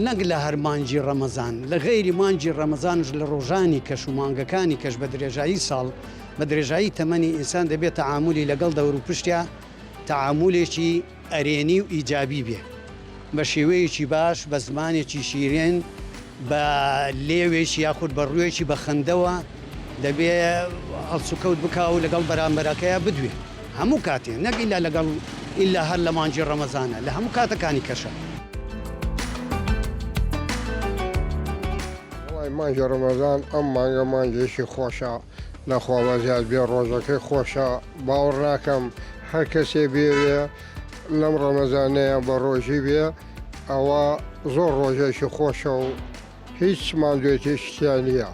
نەک لە هەر مانجی ڕەمەزان لە غەیری مانجی ڕەمەزانش لە ڕۆژانی کەش و مانگەکانی کەش بە درێژایی ساڵ بە درێژایی تەمەنی ئینسان دەبێت تەعاملی لەگەڵ دەور و پشتیا تەعاملێکی ئەرێنی و ئیجابی بێ بە شێوەیەکی باش بە زمانێکی شیرێن بە لێوێکی یاخود بە ڕوویەکی بە خەندەوە دەبێ هەڵسوکەوت بکا و لەگەڵ بەرامبەرەکەیە بدوێ هەموو کاتێ نەک ئیلا لەگەڵ ئیلا هەر لە مانجی ڕەمەزانە لە هەموو کاتەکانی کەشە. مانجی ڕەمەزان ئەم مانگە مانجێکی خۆشە لەخوا بەزیاد بێ ڕۆژەکەی خۆشە باوەڕ ناکەم هەر کەسێ بێوێ لەم ڕەمەزانەیە بە ڕۆژی بێ ئەوە زۆر ڕۆژێکی خۆشە و هیچ ماندوێتیشتیان نییە.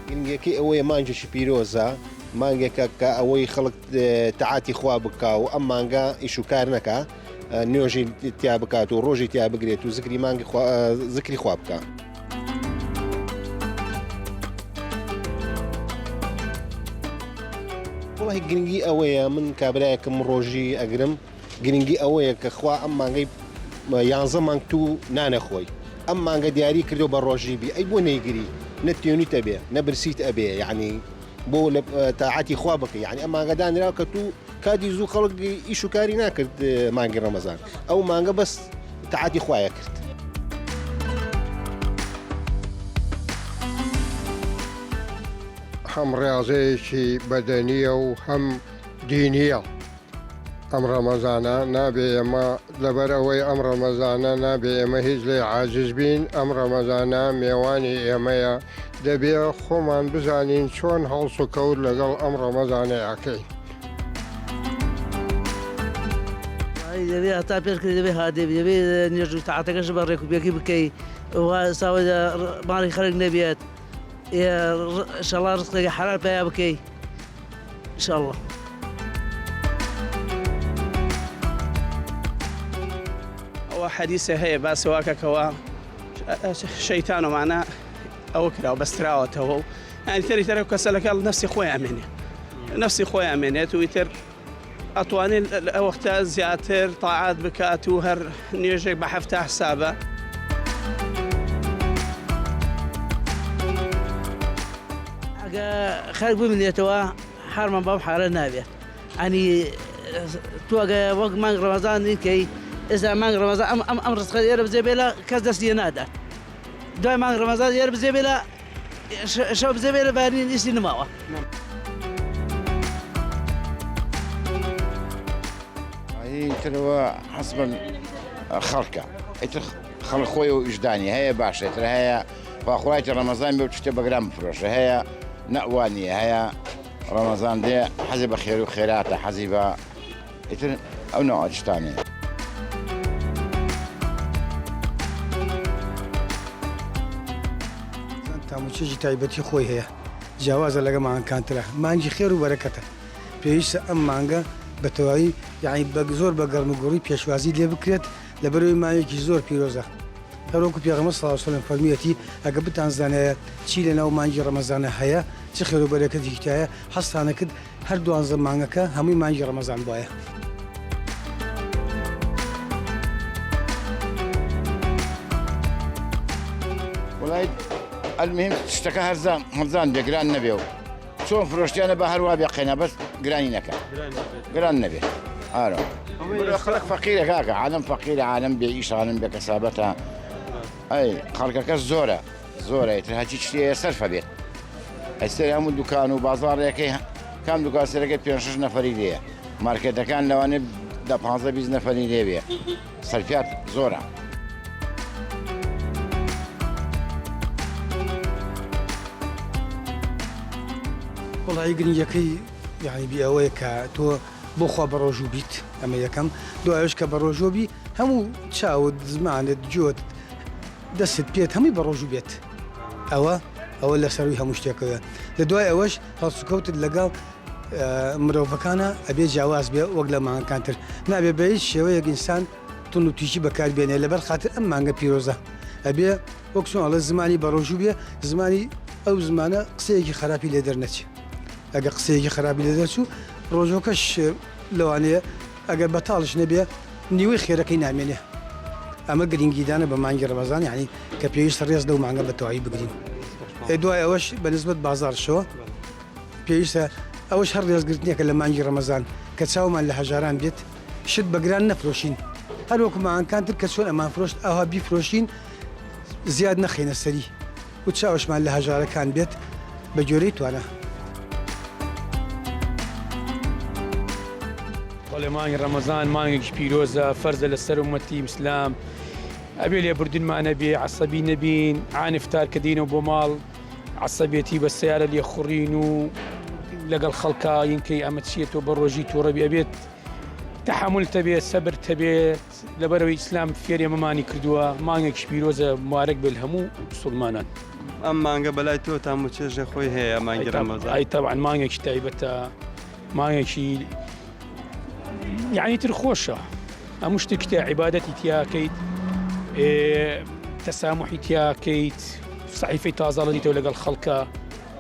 گرنگەکەی ئەوەیە مانجێکی پیرۆزە مانگێکە کە ئەوەی خەڵک تەعاتی خوا بکا و ئەم مانگە ئیش و کار نەکا نوێژی تیا بکات و ڕۆژی تیا بگرێت و زکری مانگی زکری خوا بکە. وڵی گرنگی ئەوەیە من کابراایەکەم ڕۆژی ئەگرم گرنگی ئەوەیە کە خوا ئەم مانگەی 11 مانگ تو نانەخۆی ئەم مانگە دیاری کردو بە ڕۆژی بی ئەی بۆ نەیگری نەتێنیتە بێ نەبرسیت ئەبێ یعنی بۆ لە تاعاتی خوا بکە یعنی ئەم مانگەدانراوە کە تو کاتی زوو خەڵک ئیش و کاری ناکرد مانگی ڕەمەزان ئەو مانگە بەس تاعاتی خوایە کرد. هەم ڕاضەیەکی بەدەنیە و هەم دینیە ئەم ڕەمەزانە نابێ ئێمە لەبەرەوەی ئەم ڕەمەزانە نابێ ئێمە هیچ لێ عاجز بین ئەم ڕەمەزانە میێوانی ئێمەیە دەبێ خۆمان بزانین چۆن هەڵس و کەوت لەگەڵ ئەم ڕەمەزانەیەکەین. دەبێ هەتا پێشکرد دەبێ هادێ دەبێ نێژ و تەعاتەکەش بە ڕێکوپێکی بکەی ساوەدا ماڵی خەڵک نەبێت ئینشەڵا ڕزقێکی حەلال پێیا بکەی ئینشەڵڵا. ئەوە حەدیثە هەیە باسی واکەکەوە شەیتان ومانە ئەوە کراوە بەستراوەتەوە و ئەنی تری تەرە کەسە لەگەڵ نەفسی خۆی ئەمێنێ نەفسی خۆی ئەمێنێت و ئیتر ئەتوانێت ئەوەختە زیاتر تاعات بکات و هەر نوێژێک بە 7 حسابە. ئەگە خەرک ببینێتەوە حرمان بەم حالە نابێت ئەنی تو ئەگە وەک مانگ ڕەمەزان نیکەی ئێستا مانگ ڕەمەزان ئەم ڕزقە ئێرە بجێ بێ لە کەس دەستی نادات دوای مانگ ڕەمەزان ئێرە بجێ بێ لە شەو بجێ بێ لە بارین ئیستی نماوە. ترەوە حەسبن خەڵکە ئیتر خەڵک خۆی و ئیشدانی هەیە باشە تر هەیە خواخوایتی ڕەمەزان بێ شتێ بەگرام بفرۆشە هەیە نەوانیە هەیە ڕەمەزان دێ حەزی بە خێر و خێراتە حەزی بە ئیتر ئەو نەوە شتانێ. تاموچێکی تایبەتی خۆی هەیە جیاوازە لەگە مانگەکانترە مانگی خێر و بەرەکەتە پێویستە ئەم مانگە بە تەواوی یعنی زۆر بە گەرموگوڕی پێشوازی لێ بکرێت لەبەرەوەی مانگێکی زۆر پیرۆزە هەروەکو پێغەمبەر صلی الله علیه و سلم فەرموویەتی ئەگە بتانزانایە چی لەناو مانگی ڕەمەزانە هەیە چ خێر و بەرەکەتێکی هەیە هەستانە کرد هەر 12 مانگەکە هەمووی مانگی ڕەمەزان بووایە. وڵای المهم شتەکە هەرزان بێ گران نەبێ و چۆن فرۆشتیانە بە هەروە بێقێنە بەس گرانی نەکە گران نەبێ ئارە خەڵک فەقیرە کاکە عالم فەقیرە عالم بێ ئیش عالم بێ کەسابەتە ئەی خەڵکەکە زۆرە ئیتر هەچی شتێ سەرفە بێت ئەستێ هەموو دوکان و بازاڕێکەکەی کام دوکان سەرەکەی 5-6 نەفەری لێیە مارکێتەکان لەوانێ 15-20 نەفەری لێ بێ سەرفیات زۆرە. وڵی گرنگەکەی یعنی بی ئەوەیە کە تۆ بۆخوا بە ڕۆژوو بیت ئەمە یەکەم دوایش کە بە ڕۆژۆ بی هەموو چاوت زمانت جۆت دەست پێت هەمووی بە ڕۆژوو بێت ئەوە لەسەروی هەموو شتێکەوە لە دوای ئەوەش هەڵسوکەوتت لەگەڵ مرۆڤەکانە ئەبێ جیاواز بێ وەک لە مانگەکانتر نابێ بە هیچ شێوەیەک ئینسان تون و تویشی بەکاربێنێ لەبەر خاتر ئەم مانگە پیرۆزە ئەبێ وەک سۆڵە زمانی بە ڕۆژوو بێ زمانی ئەو زمانە قسەیەکی خراپی لێ دەرنەچێ ئەگە قسەیەکی خراپی لێ دەرچوو ڕۆژۆکەش لەوانەیە ئەگەر بەتاڵش نەبێ نیوەی خێرەکەی نامێنێ ئەمە گرنگیدانە بە مانگی ڕەمەزان یعنی کە پێویستە ڕێز لەو مانگە بە تەواوی بگرین دوای ئەوەش بەنسبەت بازاڕشەوە پێویستە ئەوەش هەر ڕێزگرتنێکە لە مانگی ڕەمەزان کە چاومان لە هەژاران بێت شت بەگران نەفرۆشین هەر وەکو ماهانکانتر کە چۆن ئەمان فرۆشت ئەوها بیفرۆشین زیاد نەخێنە سەری و چاوشمان لە هەژارەکان بێت بە جۆرەی توانە بەڵێ مانگی ڕەمەزان مانگێکی پیرۆزە فەرزە لەسەر ومەتی ئیسلام ئەبێ لێبوردنمانە بێ عەسەبی نەبین عانفتار کە دێنەوە بۆ ماڵ عەسەبێتی بە سیارە لێخوڕین و لەگەڵ خەڵکا یینکەی ئەمە چیەوە بە ڕۆژی تووڕەبی ئەبێت تەحمل تەبێت سەبر تەبێت لەبەرەوەی ئیسلام فێری ئەمەمانی کردووە مانگێکی پیرۆزە موارەک بێت هەموو مسڵمانان ئەم مانگە بەلای تۆ تام و چێژە خۆی هەیە مانگی ڕەمەزان ئای تەبعەن مانگێکی تایبەتە مانگێکی یعنی تر خۆشە هەموو شتێکی تیا عیبادەتی تیاکەیت تەسامحی تیاکەیت سەحیفەی تازەڵە دیتەوە لەگەڵ خەڵکە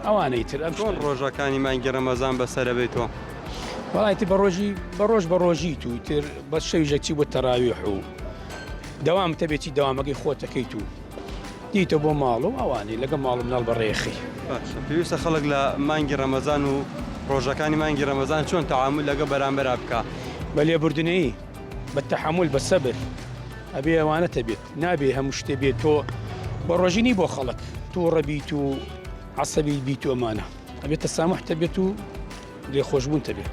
ئەوانەی تر ئەم چۆن ڕۆژەکانی مانگی ڕەمەزان بەسەرە بێتەوە وڵایەتی بە ڕۆژی تو تر بە شەویژەکی بۆ تەراویح و دەوام تەبێتی دەوامەکەی خۆتەکەیت و دیتە بۆ ماڵ و ئەوانەی لەگە ماڵ مناڵ بە ڕێخی پێویستە خەڵک لە مانگی ڕەمەزان و ڕۆژەکانی مانگی ڕەمەزان چۆن تەعامل لەگە بەرامبەر بکە بە لێبوردنەی بە تەحمل بە سەبر ئەبێ ئەوانە تەبێت نابێ هەموو شتێ بێت تۆ بە ڕۆژینی بۆ خەڵک تۆ ڕەبیت و عەسەبی بیت و ئەمانە ئەبێت تەسامح تەبێت و لێخۆشبوون تەبێت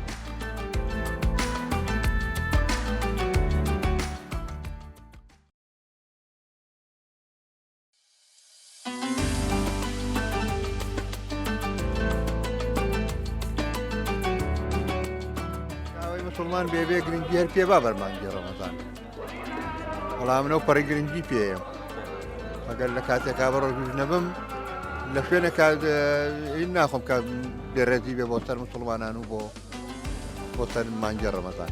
مسلمان بێبێ گرنگی هەر پێ با بەرمانگی ڕەمەزان وەڵام منەوە پەڕی گرنگی پێیە ئەگەر لە کاتێکا بە ڕۆژ نەبم لە شوێنێکا هین ناخۆم کە بێڕێزی بێ بۆ سەر مسلمانان و بۆ سەر مانگی ڕەمەزان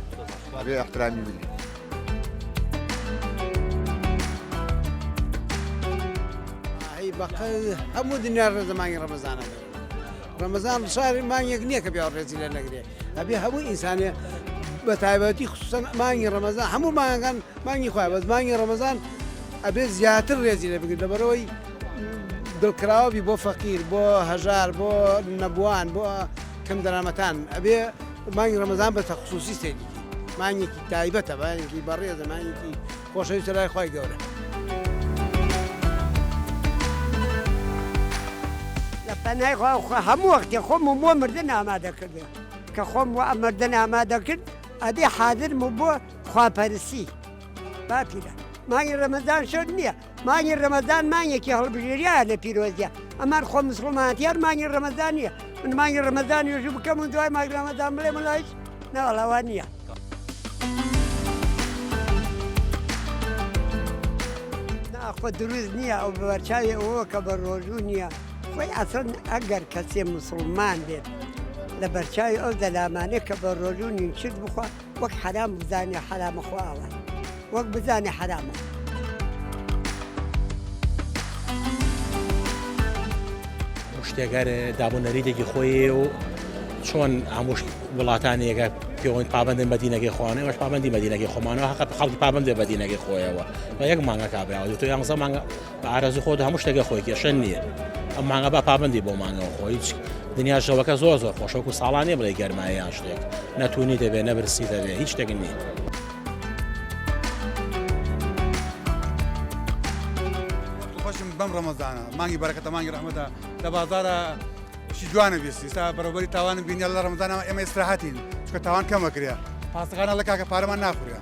بێ احترامی بلی هەموو دنیا ڕێزە مانگی ڕەمەزانە ڕەمەزان شاری مانگێک نییە کە بیا ڕێزی لە نەگرێ ئەبێ هەموو ئینسانێ بە تایبەتی خصوصەن مانگی ڕەمەزان هەموو مانگەکان مانگی خۆی بەس مانگی ڕەمەزان ئەبێ زیاتر ڕێزی لێ بگرێت لەبەرەوەی دڵکراوی بۆ فەقیر بۆ هەژار بۆ نەبووان بۆ کەم دەرامەتان ئەبێ مانگی ڕەمەزان بە تەخصوصی سێدیکی مانگێکی تایبەتە مانگێکی بەڕێزە مانگێکی خۆشەویستە لای خۆی گەورە لە پەنای هەموو وەختی خۆم و بۆ مردن ئامادە کردێ کە خۆم و ئەمردن ئامادە کرد ئەبێ حاضرم و بۆ خواپەرستی باپیرە مانگی ڕەمەزان شەر نییە مانگی ڕەمەزان مانگێکی هەڵبژێریایە لە پیرۆزیە ئەمان خۆ مسڵمانەتیار مانگی ڕەمەزان نییە من مانگی ڕەمەزان نوێژوو بکەم و دوای مانگی ڕەمەزان بڵێ مەڵایش نەوەڵاوان نییە خۆ دروست نییە ئەو بەرچاوی ئەوە کە بە ڕۆژوو نییە خۆی ئەسڵ ئەگەر کەسێ مسڵمان بێت لە بەرچاوی ئەو دەلامانێ کە بە ڕۆژوو نیچت بخوا وەک حرام بزانێ حرامە خواوە وەک بزانێ حرامە شتێگەر دابوونەریدێکی خۆی و چۆن هەموو وڵاتانێکە پێوەین پابندن بەدینەکەی خۆوانێ وەش پابندی بەدینەکەی خۆمانەوە حەق خەڵکی پابندێ بەدینەکەی خۆیەوە بە یەک مانگە کابراوە تۆ یانزە مانگە بە ئارەزوو خۆت هەموو شتێکی خۆی کێشە نییە ئەم مانگە بە پابندی بۆ مانگەوە خۆی هیچ دنیا شەوەکە زۆر خۆشەوەکو ساڵانێ بڵێ گەرمایان شتێک نەتوانی دەبێت نەبرسی دەبێت هیچ شتێک نییە خۆشم بەم ڕەمەزانە مانگی بەرەکەتە مانگی ڕەحمەتە لە بازارە شی جوانە بیستی ئێستا بەڕێوەبەری تاوانم بینیە لە ڕەمەزانە ئێمە ئێستراحەتین چکە تاوان کەمە کریا پاسەکانە لە کاکە پارەمان ناخوریا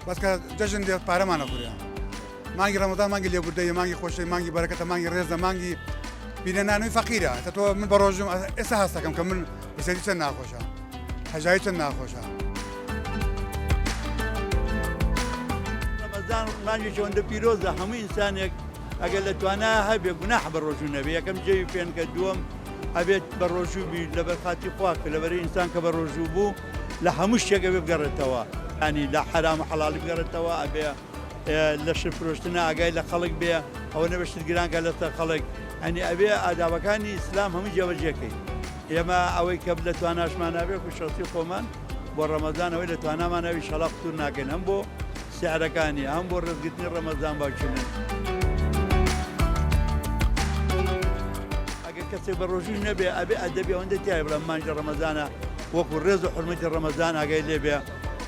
بەس کە جەژن دێت پارەمان نەخوریا مانگی ڕەمەزان مانگی لێبوردەیە مانگی خۆشەی مانگی بەرەکەتە مانگی ڕێزە مانگی بینەنانەوەی فەقیرە کە تۆ من بە ڕۆژم ئێستا هەستەکەم کە من بەسەری چەند ناخۆشە هەژایی چەند ناخۆشە ڕەمەزان مانگی چۆندە پیرۆزە هەموو ئینسانێک ئەگەر لە توانای هەبێ گوناح بە ڕۆژوو نەبێ یەکەم جێوی پێن کە دووەم ئەبێت بە ڕۆژوو بی لەبەر خاتی خوا کە لەبەر ئینسان کە بە ڕۆژوو بوو لە هەموو شتێکە بێ بگەڕێتەوە ینی لە حرام و حەڵاڵی بگەڕێتەوە ئەبێ لە شر فرۆشتنە ئاگای لە خەڵک بێ ئەوە نەبەشت گرانکە لەسەر خەڵک ئەنی ئەبێ ئادابەکانی ئیسلام هەموو جێبەجێکەی ئێمە ئەوەی کە لە تواناشمان نابێ و شەخسی خۆمان بۆ ڕەمەزانەوەی لە توانامانەوی شەڵا قوتور ناکەین هەم بۆ سیارەکانی هەم بۆ ڕێزگرتنی ڕەمەزان باوچێنن ئەگەر کەسێک بە ڕۆژوش نەبێ ئەبێ ئەدەبێ ئەوەندە تایە بڵێ مانگی ڕەمەزانە وەکو ڕێز و حرمەتی ڕەمەزان ئاگای لێبێ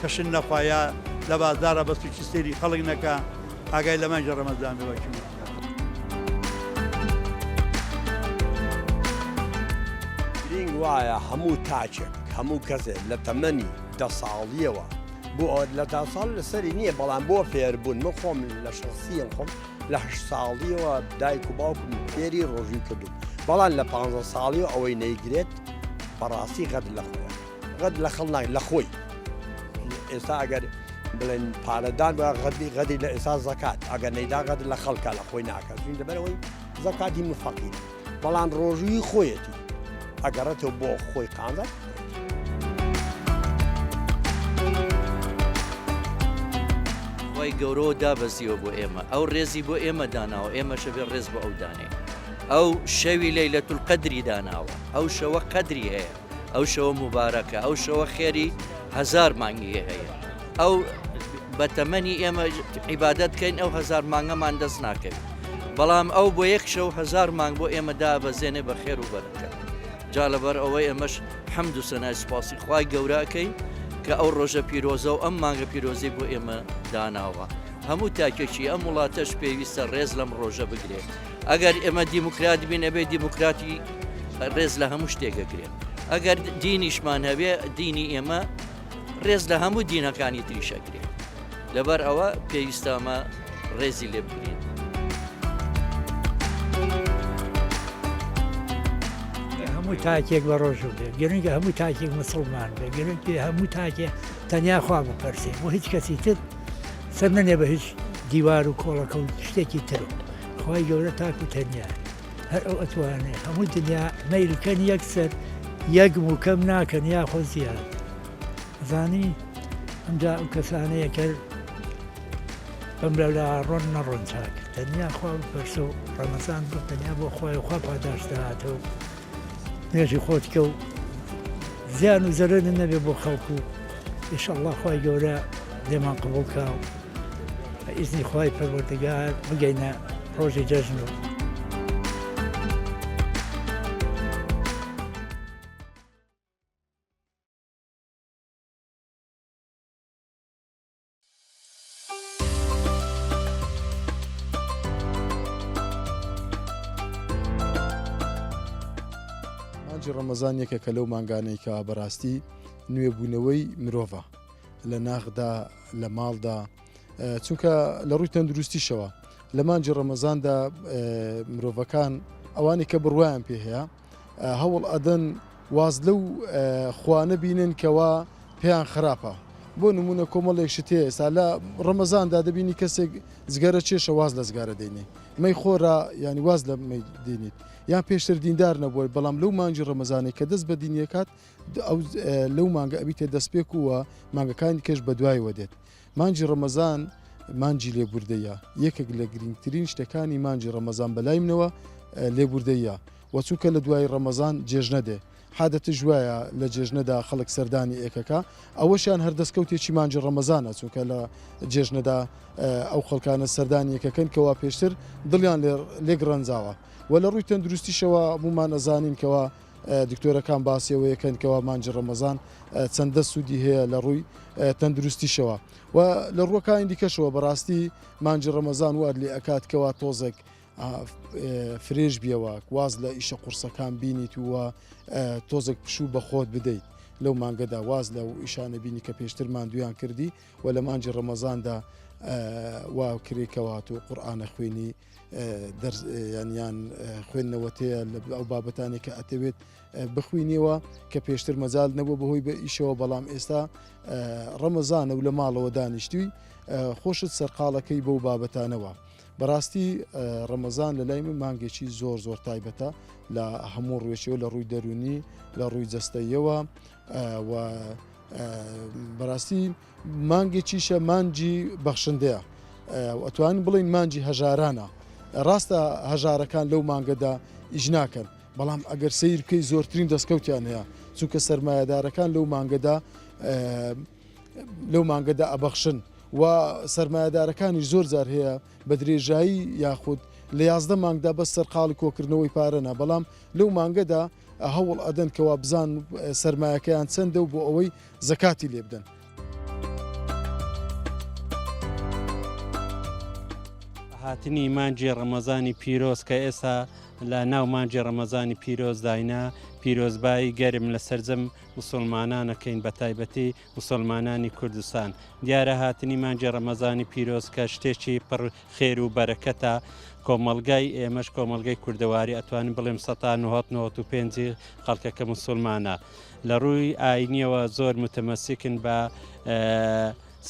کەشن نەخوایە لە بازارە بە سوچی سێری خەڵک نەکە ئاگای لە مانگی ڕەمەزان بێ باوچێنن وایە هەموو تاچێک هەموو کەسێک لە تەمەنی 10 ساڵیەوە بۆ لە 10 ساڵ لەسەری نییە بەڵام بۆ فێربوون من خۆم لە شخصیەن خۆم لە 8 ساڵیەوە دایک و باوکم فێری ڕۆژووی کردو بەڵام لە 15 ساڵیەوە ئەوەی نەیگرێت بەڕاستی غەد لە خۆیە غەد لە خەڵ ناکرێت لە خۆی ئێستا ئەگەر بڵێن پارەدان بە غەدی لە ئێستا زەکات ئەگەر نەیدا غەد لە خەڵکە لە خۆی ناکات لەبەرەوەی زەکاتی من فەقیرە بەڵام ڕۆژووی خۆیەتی ئەگەڕێتەوە بۆ خۆی قانزە وای گەورەوە دابەزیوە بۆ ئێمە ئەو ڕێزی بۆ ئێمە داناوە ئێمەشە بێ ڕێز بۆ ئەو دانێ ئەو شەوی لەیلەتول قەدری داناوە ئەو شەوە قەدری هەیە ئەو شەوە مبارەکە ئەو شەوە خێری 1000 مانگی هەیە ئەو بە تەمەنی ئێمە عیبادەت بکەین ئەو 1000 مانگەمان دەست ناکەین بەڵام ئەو بۆ یەک شەو 1000 مانگ بۆ ئێمە دابەزێنێ بە خێر و بەرەکە جا لەبەر ئەوەی ئەمەش حەمد و سەنای سوپاسی خوای گەورەکەین کە ئەو ڕۆژە پیرۆزە و ئەم مانگە پیرۆزی بۆ ئێمە داناوە هەموو تاکێکی ئەم وڵاتەش پێویستە ڕێز لەم ڕۆژە بگرێت ئەگەر ئێمە دیموکرات بین ئەبێ دیموکراتی ڕێز لە هەموو شتێکەگرێت ئەگەر دینیشمان هەبێ دینی ئێمە ڕێز لە هەموو دینەکانی تریشەگرێت لەبەر ئەوە پێویستامە ڕێزی لێ بگرێت هەموو تاکێک بە ڕۆژ بێ گەرنگە هەموو تاکێک مسلمان بێ گەرنگی هەموو تاکێ تەنیا خوا بپەرسێ بۆ هیچ کەسی تر سەر نەنێ بە هیچ دیوار و کۆڵەکە و شتێکی تر خوای گەورە تاک و تەنیا هەر ئەو ئەتوانێ هەموو دنیا مەیلکەن یەکسەر یەکم و کەم ناکەن یاخۆ زیاد زانی ئەمجا ئەو کەسانەیە کرد بەم لەلا ڕۆن نەڕۆن چاک تەنیا خوا بپەرسە و ڕەمەزان بۆ تەنیا بۆ خوای خوا پاداش داهاتەوە نوێژی خۆتکە و زیان و زەرێنە نەبێ بۆ خەڵکو و ئینشەڵڵا خوای گەورە لێمان قبوڵ کا و بە ئیزنی خوای پەروەردگار بگەینە ڕۆژی جەژن و ڕەمەزان یەکە کە لەو مانگانەی کە بەڕاستی نوێبوونەوەی مرۆڤە لە ناخدا لە ماڵدا چونکە لە ڕووی تەندروستیشەوە لە مانجی ڕەمەزاندا مرۆڤەکان ئەوانی کە بڕوایان پێ هەیە هەوڵ ئەدەن واز لەو خوانە بینن کەوا پێیان خراپە بۆ نمونە کۆمەڵێک شتێ ئێستا لە ڕەمەزاندا دەبینی کەسێک زگەرە چێشە واز لە زگارە دەینێ مەی خۆرا ینی واز لە مەی دێنیت یان پێشتر دیندار نەبووی بەڵام لەو مانجی ڕەمەزانێک کە دەست بە دینیەکات لەو مانگە ئەبیتێ دەستپێک ووە مانگەکانی کەش بە دوایەوە دێت مانجی ڕەمەزان مانجی لێبوردەیە یەکێک لە گرنگترین شتەکانی مانجی ڕەمەزان بەلای منەوە لێبوردەیە وەچووکە لە دوای ڕەمەزان جێژنە دێ حادەتە ژوایە لە جێژنەدا خەڵک سەردانی ئێکەکە ئەوەشیان هەردەستکەوتێکی مانجی ڕەمەزانە چونکە لە جێژنەدا ئەو خەڵکانە سەردانی یەکەکەن کەوا پێشتر دڵیان لێ گڕەنجاوە و لە ڕووی تەندروستیشەوە هەمومان ئەزانین کەوا دکتۆرەکان باسیەوە یەکەن کەوا مانجی ڕەمەزان چەندە سوودی هەیە لە ڕووی تەندروستیشەوە و لە ڕووەکانی دیکەشەوە بەڕاستی مانجی ڕەمەزان واد لێ ئەکات کەوا تۆزێک فرێژ بیەوە واز لە ئیشە قورسەکان بینیت وە تۆزێک پشوو بە خۆت بدەیت لەو مانگەدا واز لەو ئیشانە بینی کە پێشتر ماندویان کردی و لە مانجی ڕەمەزاندا وا کرێکەوات و قورئانە خوێنی یانیان خوێندنەوەتەیە ئەو بابەتانی کە ئەتەوێت بخوینیەوە کە پێشتر مەجال نەبوو بەهۆی بە ئیشەوە بەڵام ئێستا ڕەمەزانە و لە ماڵەوە دانیشتووی خۆشت سەرقاڵەکەی بەو بابەتانەوە بەڕاستی ڕەمەزان لە لای من مانگێکی زۆر زۆر تایبەتە لە هەموو ڕوێشەوە لە ڕووی دەرونی لە ڕووی جەستەیەوە و بەڕاستی مانگێکیشە مانجی بەخشندەیە ئەتوانین بڵین مانجی هەژارانە ڕاستە هەژارەکان لەو مانگەدا ئیش ناکەن بەڵام ئەگەر سیر بکەی زۆرترین دەستکەوتیان هەیە چونکە سەرمایهدارەکان لەو مانگەدا لەو مانگەدا ئەبەخشن و سەرمایهدارەکانی زۆر جار هەیە بە درێژایی یاخود لە 11 مانگدا بەس سەرقاڵی کۆکردنەوەی پارەنا بەڵام لەو مانگەدا هەوڵ ئەدەن کەوا بزان سەرمایەکەیان چەندە و بۆ ئەوەی زەکاتی لێ بدەن. هاتنی مانجی ڕەمەزانی پیرۆز کە ئێستا لە ناو مانجی ڕەمەزانی پیرۆزداینا پیرۆزبایی گەرم لە سەرجەم مسلمانانەکەین بە تایبەتی مسلمانانی کوردستان. دیارە هاتنی مانجی ڕەمەزانی پیرۆز کە شتێکی پڕ خێر و بەرەکەتە کۆمەلگای ئێمەش کۆمەلگای کوردەواری ئەتوانین بڵێم 1995 خەڵکەکە مسلمانە لە ڕووی ئاینیەوە زۆر متمەسکن بە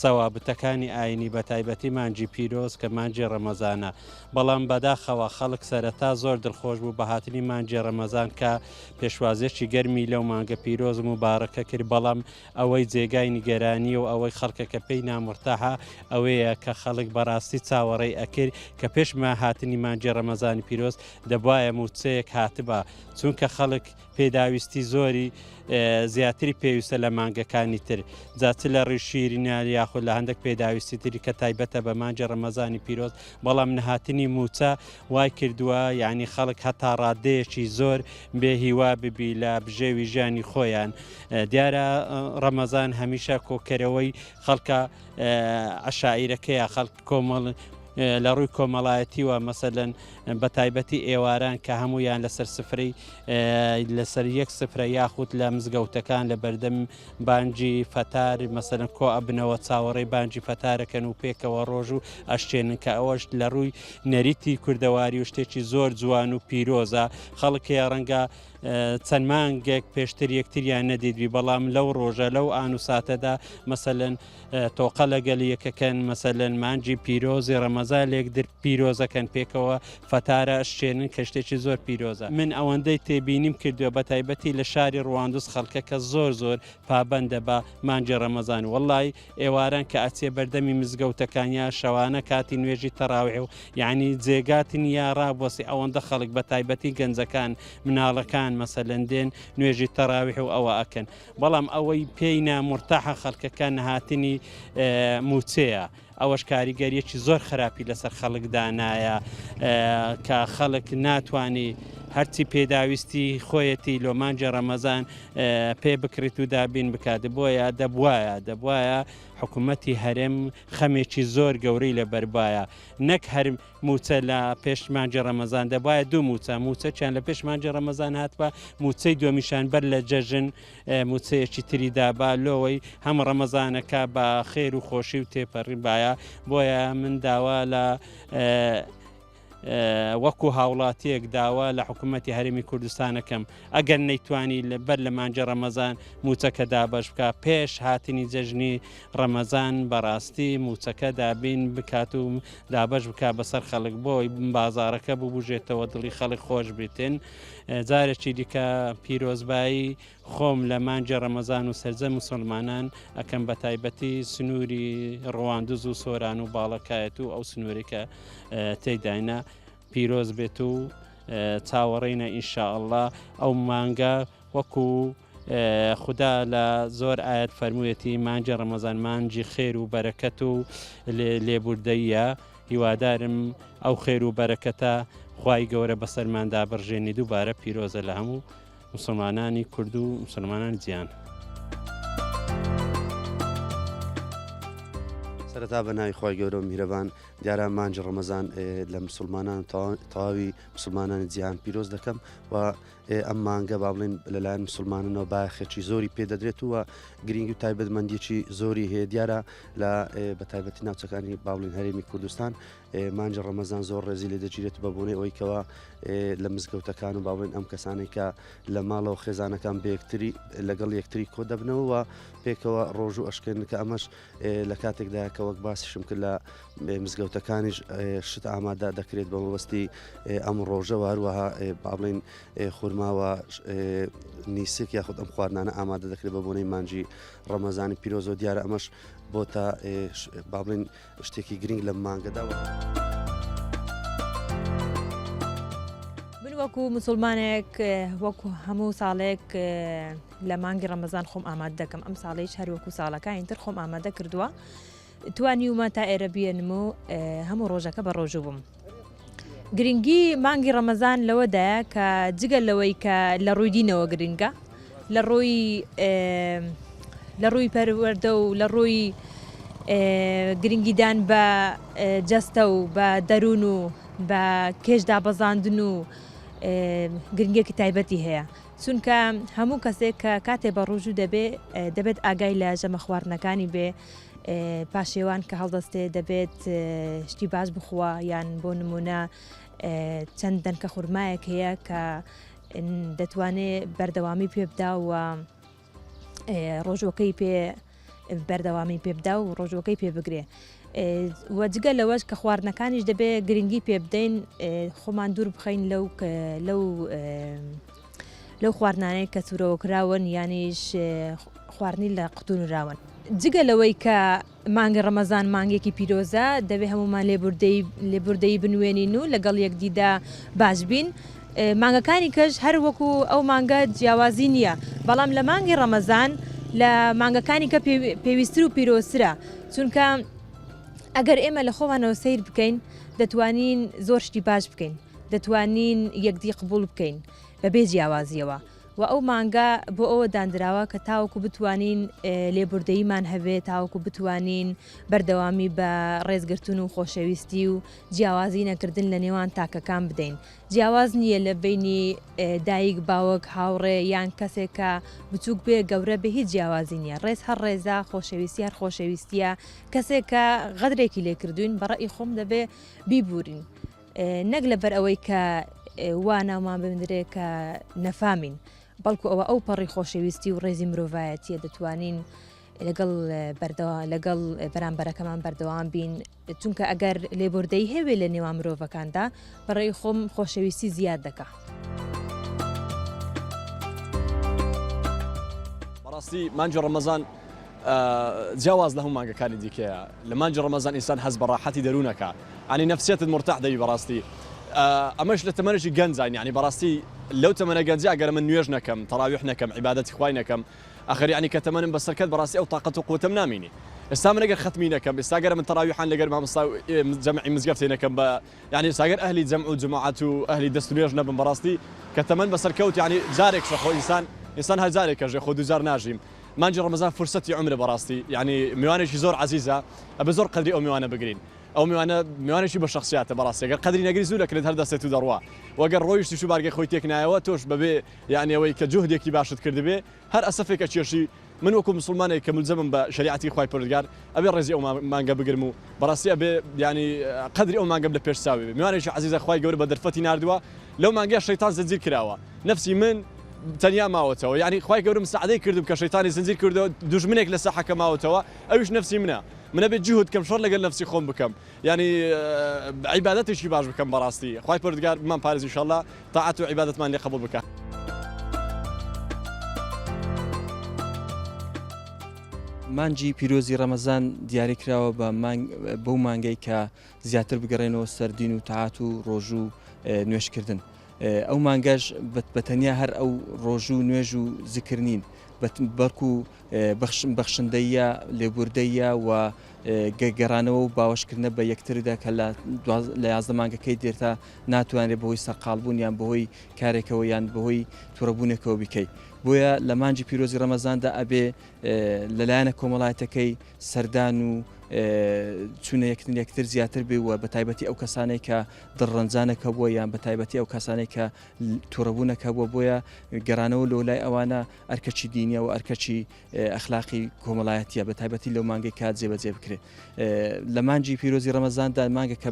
سەوابتەکانی ئاینی بە تایبەتی مانجی پیرۆز کە مانجی ڕەمەزانە بەڵام بەداخەوە خەڵک سەرەتا زۆر دڵخۆش بوو بە هاتنی مانجی ڕەمەزان کە پێشوازێکی گەرمی لەو مانگە پیرۆز مبارەکە کرد بەڵام ئەوەی جێگای نیگەرانی و ئەوەی خەڵکەکە پێی نامرتاحە ئەوەیە کە خەڵک بەڕاستی چاوەڕێی ئەکرد کە پێشمە هاتنی مانجی ڕەمەزانی پیرۆز دەبایە موچەیەک هاتبە چونکە خەڵک پێداویستی زۆری زیاتری پێویستە لە مانگەکانی تر جاچ لە ڕیشیرینە یاخود لە هەندێک پێداویستی تری کە تایبەتە بە مانجی ڕەمەزانی پیرۆز بەڵام نەهاتنی موچە وای کردووە یعنی خەڵک هەتا ڕادەیەکی زۆر بێهیوا ببی لە بژێوی ژیانی خۆیان دیارە ڕەمەزان هەمیشە کۆکەرەوەی خەڵکە عەشائیرەکەیە خەڵک کۆمەڵ لە ڕووی کۆمەڵایەتیوە مەسەلەن بە تایبەتی ئێواران کە هەمویان لەسەر سفرەی لەسەر یەک سفرە یاخود لە مزگەوتەکان لە بەردەم بانجی فەتار مەسەلەن کۆ ئەبنەوە چاوەڕێی بانجی فەتارەکەن و پێکەوە ڕۆژ و ئەشتێنن کە ئەوەش لە ڕووی نەریتی کوردەواری و شتێکی زۆر جوان و پیرۆزە خەڵکەیە ڕەنگە چەند مانگێک پێشتر یەکتریان نەدیدوی بەڵام لەو ڕۆژە لەو ئان و ساتەدا مەسەلەن تۆقە لەگەل یەکەکەن مەسەلەن مانجی پیرۆزی ڕەمەزان لێک در پیرۆزەکەن پێکەوە فەتارە ئەشتێنن کە شتێکی زۆر پیرۆزە من ئەوەندەی تێبینیم کردووە بە تایبەتی لە شاری ڕواندوس خەڵکەکە زۆر پابەندە بە مانجی ڕەمەزان وەڵی ئێواران کە ئەچێ بەردەمی مزگەوتەکانیا شەوانە کاتی نوێژی تەراویح و یعنی جێگاتن یا ڕابوەسی ئەوەندە خەڵک بە تایبەتی گەنجەکان مناڵەکان مەسەلەن دێن نوێژی تەراویح و ئەوە ئەکەن بەڵام ئەوەی پێی نامرتاحە خەڵکەکان هاتنی موچەیە ئەوەش کاریگەریەکی زۆر خراپی لەسەر خەڵکدانایە کە خەڵک ناتوانێ هەرچی پێداویستی خۆیەتی لۆمانجی ڕەمەزان پێ بکرێت و دابین بکات بۆیە دەبوایە حکوومەتی هەرێم خەمێکی زۆر گەورەی لە بەربایە نەک هەر موچە لە پێشمانجی ڕەمەزان دەبایە دوو موچەیان لە پێشمانجی ڕەمەزان هاتبە موچەی دومیشان بەر لە جەژن موچەیەکی تریدابا لۆەوەی هەم ڕەمەزانەکە بە خێر و خۆشی و تێپەڕی باە بۆیە من داوا لە وەکو هاوڵاتیەک داوا لە حکوومەتی هەرێمی کوردستانەکەم ئەگەر نەیتوانی بەر لە مانجی ڕەمەزان موچەکە دابەش بکە پێش هاتنی جەژنی ڕەمەزان بەڕاستی موچەکە دابین بکات و دابەش بک بەسەر خەڵک بۆی بازارەکە ببوژێتەوە دڵی خەڵک خۆش بێتن جارێکی دیکە پیرۆزبایی خۆم لە مانجی ڕەمەزان و سەرجە مسلمانان ئەکەم بە تایبەتی سنووری ڕواندوز و سۆران و باڵەکایەت و ئەو سنوورێکە تێداینا پیرۆز بێت و چاوەڕێینە ئینشاءالله ئەو مانگە وەکو خدا لە زۆر ئاەت فەرموویەتی مانجی ڕەمەزان مانجی خێر و بەرەکەت و لێبوردەیە هیوادارم ئەو خێر و بەرەکەتە خوای گەورە بەسەرماندا بڕژێنی دووبارە پیرۆزە لە هەموو مسلمانانی کورد و مسلمانانی جیان. سەرەتا بە ناوی خۆی گەورە و میرەبان دیارە مانجی ڕەمەزان لە مسلمانان تەواوی مسلمانانی جیهان پیرۆز دەکەم و ئەم مانگە با بڵێن لەلایەن مسلمانانەوە باخێکی زۆری پێدەدرێت و گرنگی و تایبەتمەندیەکی زۆری هەیە دیارە لە بە تایبەتی ناوچەکانی با بڵێن هەرێمی کوردستان مانجی ڕەمەزان زۆر ڕێزی لێ دەگیرێت بە بۆنەی ئەوەی کەوە لە مزگەوتەکان و با بڵێن ئەم کەسانێک کە لە ماڵەوە خێزانەکان بەیەکتری لەگەڵ یەکتری کۆ دەبنەوە و پێکەوە ڕۆژ و ئەشکێن کە ئەمەش لە کاتێکدا کە وەک باسیشم کرد لە مزگەوتەکانیش شت ئامادە دەکرێت بە مەبەستی ئەم ڕۆژەوە هەروەها با بڵێن خورماوە نیسک یاخود ئەم خواردانە ئامادە دەکرێت بە بۆنەی مانجی ڕەمەزانی پیرۆزۆ دیارە ئەمەش بۆ تا با بڵێن شتێکی گرنگ لە مانگەداوە. وەکو مسلمانێک وەکو هەموو ساڵێک لە مانگی ڕەمەزان خۆم ئامادە دەکەم ئەم ساڵیش هەر وەکو ساڵەکانی تر خۆم ئامادە کردووە توانیومە تا ئێرە بێنم و هەموو ڕۆژەکە بە ڕۆژوو بووم. گرنگی مانگی ڕەمەزان لەوەدایە کە جگەل لەوەی کە لە ڕووی دینەوە گرنگە لە ڕووی پەروەردە و لە ڕووی گرنگیدان بە جەستە و بە دەروون و بە کێشدا بەزاندن و گرنگێکی تایبەتی هەیە چونکە هەموو کەسێک کە کاتێ بە ڕۆژوو دەبێت ئاگای لە ژەمە خواردنەکانی بێ پاشێوان کە هەڵدەستێ دەبێت شتی باش بخوە یان بۆ نمونە چەند دەنکە خورمایەک هەیە کە دەتوانێت بەردەوامی پێ بدا و ڕۆژوەکەی پێ بەردەوامی پێ بدا و ڕۆژوەکەی پێ بگرێ وەجگە لەوەش کە خواردنەکانیش دەبێ گرنگی پێ بدەین خۆمان دوور بخەین لەو خواردنانەی کە سوورەوە کراون یانیش خواردنی لە قوتون راون. جگە لەوەی کە مانگی ڕەمەزان مانگێکی پیرۆزە دەبێت هەمومان لێبوردەیی بنوێنین و لەگەڵ یەکدیدا باش بین. مانگەکانی کەش هەر وەکو ئەو مانگە جیاوازی نییە بەڵام لە مانگی ڕەمەزان لە مانگەکانی کە پێویستتر و پیرۆسترە چونکە ئەگەر ئێمە لە خۆمانەوە سیر بکەین دەتوانین زۆر شتی باش بکەین دەتوانین یەکدی قبول بکەین بەبێ جیاوازیەوە و ئەو مانگە بۆ ئەوە دانراوە کە تاوەکو بتوانین لێبوردەییمان هەبێت تاوەکو بتوانین بەردەوامی بە ڕێزگرتن و خۆشەویستی و جیاوازی نەکردن لە نێوان تاکەکان بدەین. جیاواز نییە لە بینی دایک باوەک هاوڕێ یان کەسێک کە بچووک بێ گەورە بە هیچ جیاوازی نییە ڕێز هەر ڕێزا خۆشەویستی هەر خۆشەویستیە کەسێک کە غەدرێکی لێکردوین بەڕێی خۆم دەبێ بیبورین نەک لەبەر ئەوەی کە وا ناومان بندرێ کە نەفامین بەڵکو ئەوە ئەو پەڕی خۆشەویستی و ڕێزی مرۆڤایەتیە دەتوانین لەگەڵ بەرامبەرەکەمان بەردەوام بین چونکە ئەگەر لێبوردەی هەوێ لە نێوان مرۆڤەکاندا بەڕێی خۆم خۆشەویستی زیاد دەکات. بەڕاستی مانگی ڕەمەزان جیاواز لە هەموو مانگەکانی دیکەیە لە مانگی ڕەمەزان ئینسان هەز بە ڕاحەتی دەروونەکە ینی نەفسیەتت مرتاح دەبی بەڕاستی ئەمەش لە تەمەنێکی گەنجین یعنی بەڕاستی لەو تەمەنە گەنجی ئەگەر من نوێژ نەکەم تەراویح نەکەم عیبادەتی خوای نەکەم ئەخر یعنی کە تەمەنم بەسەرکەت بەڕاستی ئەو تااقەت و قوتم نامینی ئێستا من ئەگەر ختمی نەکەم ئێستا گەر من تەراویحان لەگەر مامۆستا جەمعی مزگەفتێ نەکەم بە یعنی ساگەر ئەهلی جەمع و جماعەت و ئەهلی دەست و نوێژ نەبم بەڕاستی کە تەمەن بەسەرکەوت یعنی جارێک شەخۆ ئینسان هەر جارێکەژێ خۆ دووجار ناژیم مانگی ڕەمەزان فرسەتی عمرە بەڕاستی یعنی میوانێکی زۆر عەزیزە ئەبێ زۆر قەدری ئەو میوانە بگرین ئەو میوانێکی بە شخصیاتە بەڕاستی ئەگەر قەدری نەگری زوو دەکرێت هەر دەستێت و دەڕوا وەگەر ڕۆیشتی و بارگەی خۆی تێک نایەوە تۆش بەبێ یعنی ئەوەی کە جوهدێکی باشت کردبێ هەر ئەسەفێکە کێشی من وەکو مسلمانێک کە ملزمم بە شریعەتی خوای پەروەردگار ئەبێ ڕێزی ئەو مانگە بگرم و بەڕاستی ئەبێ یعنی قەدری ئەو مانگەم لە پێش چاوێ بێ میوانێکی عەزیزە خوای گەورە بە دەرفەتی ناردووە لەو مانگەیە شەیتان زنجیر کراوە نەفسی من تەنیا ماوەتەوە یعنی خوای گەورە مساعدەی کردم کە شەیتانی زنجیر کردەوە دوژمنێک لە ساحەکە ماوەتەوە ئەویش نەفسی منە منە بێت جوهد کەم شەڕ لەگەڵ نەفسی خۆم بکەم ینی عیبادەتێکی باش بکەم بەڕاستی خوای پەروەردگار بمان پارێزی ئینشاءالله تاعەت و عیبادەتمان لێ قبوڵ بکات. مانگی پیرۆزی ڕەمەزان دیاریکراوە بەو مانگەی کە زیاتر بگەڕێنەوە سەردین و تاعات و ڕۆژ و نوێشکردن ئەو مانگەش بەتەنیا هەر ئەو ڕۆژ و نوێژ و زیکر نین بەڵکو بەخشندەیە لێبوردەیە و گەگەڕانەوە و باوەشکردنە بە یەکتردا کە لە 11 مانگەکەی دێرتا ناتوانێت بەهۆی سەرقاڵبوون یان بەهۆی کارێکەوە یان بەهۆی تووڕەبوونێکەوە بکەیت بۆیە لە مانگی پیرۆزی ڕەمەزاندا ئەبێ لەلایەنە کۆمەڵایەتەکەی سەردان و چونە یەکتر زیاتر بێ و بە تایبەتی ئەو کەسانەی کە دڕەنجانەکە بووە یان بە تایبەتی ئەو کەسانەی کە تووڕەبوونەکە بووە بۆیە گەڕانەوە لە لای ئەوانە ئەرکەچی دینیە و ئەرکەچی ئەخلاقی کۆمەڵایەتیە بە تایبەتی لەو مانگەی کات جێبەجێ بکرێت لە مانگی پیرۆزی ڕەمەزاندا مانگەکە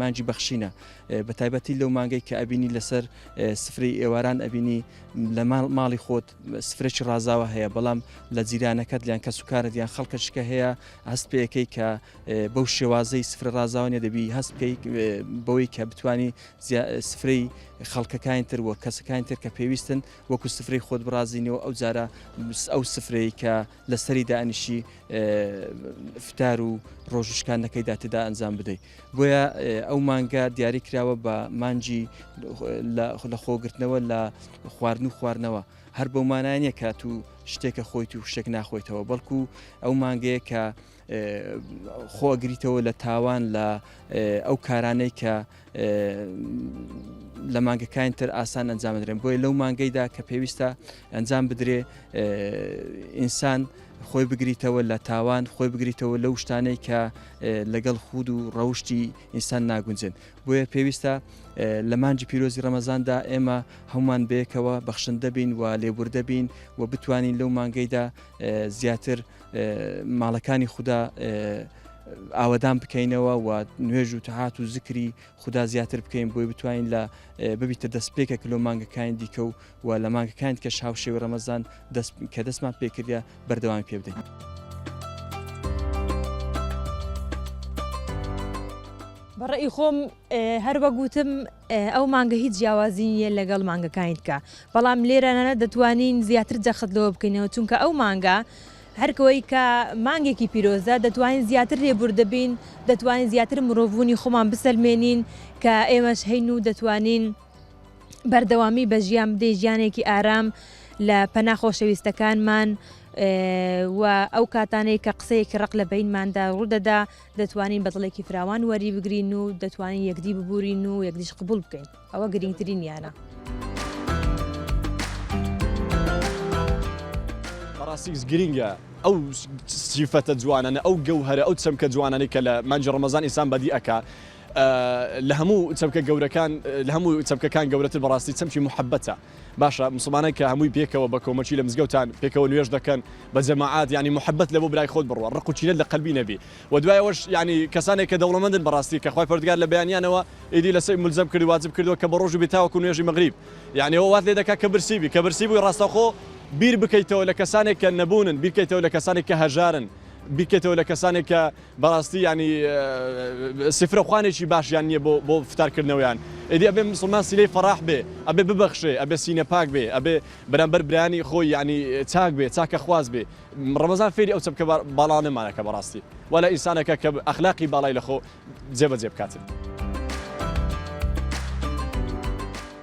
مانگی بەخشینە بە تایبەتی لەو مانگەی کە ئەبینی لەسەر سفرەی ئێواران ئەبینی لە ماڵی خۆت سفرێکی ڕازاوە هەیە بەڵام لە جیرانەکەت لیان کە سوکارت یان خەڵکەشکە هەیە هەست پێەکەی کە بەو شێوازەی سفرە ڕازاوانە دەبی هەست بکەیت بەوەی کە بتانی سفرەی خەڵکەکانی تر وە کەسەکانی تر کە پێویستن وەکو سفرەی خۆت بڕازینەوە ئەو جارە ئەو سفرەی کە لەسەری دانیشی فتار و ڕۆژشکانەکەیدا تێدا ئەنجام بدەیت بۆیە ئەو مانگە دیاری کراوە بە مانجی لە خۆگرتنەوە لە خواردن و خواردنەوە هەر بەو مانایە کات و شتێکە خۆیت و شتێک ناخۆیتەوە بەڵکو ئەو مانگەیە کە خۆگریتەوە لە تاوان لە ئەو کارانەی کە لە مانگەکانی تر ئاسان ئەنجام بدرێن بۆیە لەو مانگەیدا کە پێویستە ئەنجام بدرێ ئینسان خۆی بگریتەوە لە تاوان خۆی بگریتەوە لەو شتانەی کە لەگەڵ خود و ڕەوشی ئینسان ناگونجن بۆیە پێویستە لە مانجی پیرۆزی ڕەمەزاندا ئێمە هەمومان بەیەکەوە بەخشندە بین و لێبوردە بین و بتوانین لەو مانگەیدا زیاتر ماڵەکانی خوددا ئاوەدان بکەینەوە و نوێژ و تەهات و زکری خوددا زیاتر بکەین بۆی بتوانین لە ببیتە دەستپێکە کلۆ مانگەکانی دیکە و لە مانگەکانی کە شاوشێوە ڕەمەزان کە دەستمان پێکردە بەردەوامی پێ بدەین. بەڕێی خۆم هەروە گوتم ئەو مانگە هیچ جیاوازی نیە لەگەڵ مانگەکانیت کە بەڵام لێرانە دەتوانین زیاتر جەخت لەوە بکەینەوە چونکە ئەو مانگە هەرکەوەی کە مانگێکی پیرۆزە دەتوانین زیاتر لێبوردەبین دەتوانین زیاتر مرۆڤوونی خۆمان بسەلمێنین کە ئێمەش هەین و دەتوانین بەردەوامی بە ژیان بدەی ژیانێکی ئارام لە پەنا خۆشەویستەکانمان و ئەو کاتانەی کە قسەیەکی ڕق لە بینماندا ڕوودەدا دەتوانین بەدڵێکی فراوان وەری بگرین و دەتوانین یەکدی ببورین و یەکدیش قبول بکەین ئەوە گرنگترین یانە. ڕاستیش گرینگە ئەو سیفەتە جوانانە ئەو گەوهرە ئەو چەمکە جوانانەی کە لە مانجی ڕەمەزان ئینسان بەدی ئەکا لە هەموو چەمکە گەورەکان لە هەموو چەمکەکان گەورەتر بەڕاستی چەمکی محەبەتە باشە مسلمانان کە هەمووی پێکەوە بە کۆمەچی لە مزگەوتان پێکەوە نوێژ دەکەن بە جەماعات ینی محەبەت لە بۆ برای خۆت بڕوە ڕق و چینەت لە قەلبی نەبی و دوایەوەش ینی کەسانێک کە دەوڵەمەندن بەڕاستی کە خوای پەروەردگار لە بەیانیانەوە ئیدی لەسەر ملزەم کردی واجب کردووە کە بە ڕۆژ و بێتاوەکو نوێژی مەغریب یعنی ئەوە وات لێ دەکات کە برسی بووی ڕاستەخۆ بیر بکەیتەوە لە کەسانێک کە نەبوونن بیرکەیتەوە لە کەسانێک کە هەژارن بیکەیتەوە لە کەسانێک کە بەڕاستی ینی سفرە خوانێکی باشیان نییە بۆ فتارکردنەوەیان ئیدی ئەبێ مسلمان سیلەی فەراح بێ ئەبێ ببەخشێ ئەبێ سینە پاک بێ ئەبێ بەرامبەر برانی خۆی ینی چاک بێ چاکە خواز بێ ڕەمەزان فێری ئەو چەمکە باڵا نەمانەکە بەڕاستی وەلا ئینسانەکە کە ئەخلاقی باڵای لەخۆ جێبەجێ بکاتن.